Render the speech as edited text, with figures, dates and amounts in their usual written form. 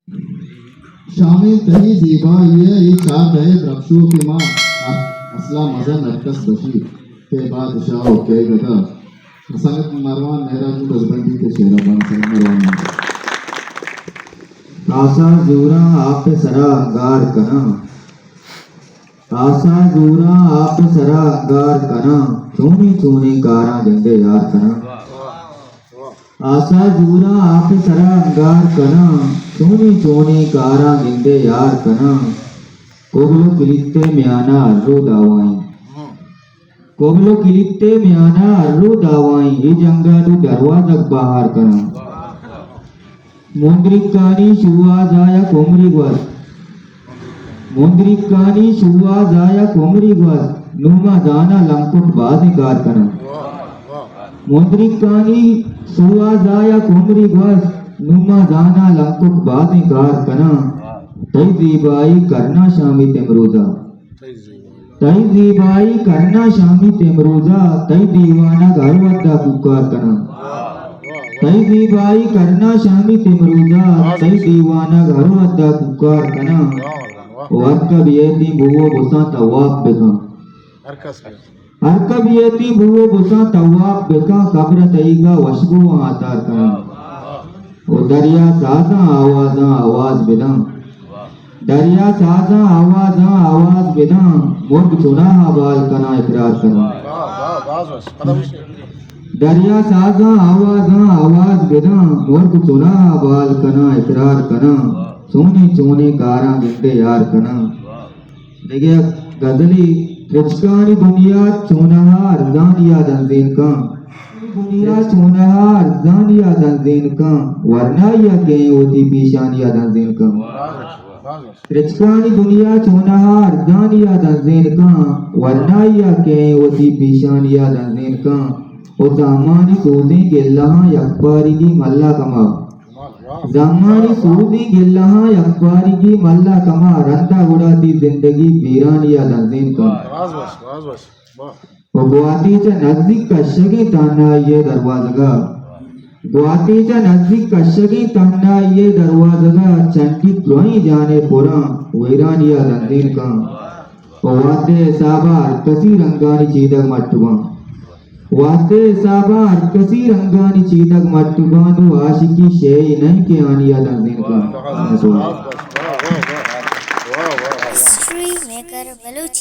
شامل تہی زیبا یہ چار رہے رخشو کے ماں اصلا مزن ارکس بشیر کے بادشاہ و کے گدا حسنت مروان مہراج دزبندی کے شیرہ بان سے مروان آسا زورا آپ سرا انگار کنا آسا زورا آپ سرا انگار کنا چونی چونی کارا جنگے یار کنا آسا زورا آپ سرا انگار کنا چونی چونی کارا جنگے یار کنا کوبلو کلیتے میانا ارو داوائیں کوبلو کلیتے میانا ارو داوائیں یہ جنگا تو دروازہ باہر کنا مندرکانی شوا زایا کومری گواز مندرکانی شوا زایا کومری گواز نوما دانا لنکٹ بازی کار کنا مندرکانی شوا زایا کومری گواز نوما دانا لنکٹ بازی کار کنا تئی زیبائی کرنا شامی تمروزہ تئی زیبائی کرنا شامی تمروزہ تئی دیوانا گھر ودا پکار کنا تئی زیبائی کرنا شامی تمروزہ تئی دیوانا گھر ودا پکار کنا وارکب یتی بھوو بسا تواب بکا ارکب یتی بھوو بسا تواب بکا قبر تئیگا وشبو آتار کنا او دریا سازاں آوازاں آواز بداں دریا سازاں آوازاں آواز بداں مرگ چناہا بال کنا اقرار کنا دریا سازاں آوازاں آواز بداں مرگ چناہا بال کنا اقرار کنا چونے چونے کاراں گندے یار کنا دیکھیں غزلی رچکانی دنیا چونہا ارزانیا دنزین کا دنیا چونہا ارزانیا دنزین کا ورنہ یا کہیں ہوتی پیشانیا دنزین کا رچکانی دنیا چونہا ارزانیا دنزین کا ورنہ یا کہیں ہوتی پیشانیا دنزین کا او زمانی سوزیں گلہاں یکباری کی ملہ کما زمانی سوزیں گلہاں یکباری کی ملہ کما رندہ اڑاتی زندگی ویرانیا دنزین کا او گواتی چا نزدیک کشگی تانا یہ دروازگا گواتی چا نزدیک کشگی تانا یہ دروازگا چنٹی پروئی جانے پورا ویرانیا دنزین کا او واتے حسابہ کسی رنگانی چیدگ مٹوان واتے حسابہ کسی رنگانی چیدگ مٹوان دو عاشقی شیئی نہیں کہ آنیا دنزین کا ہسٹری میکر بلوچ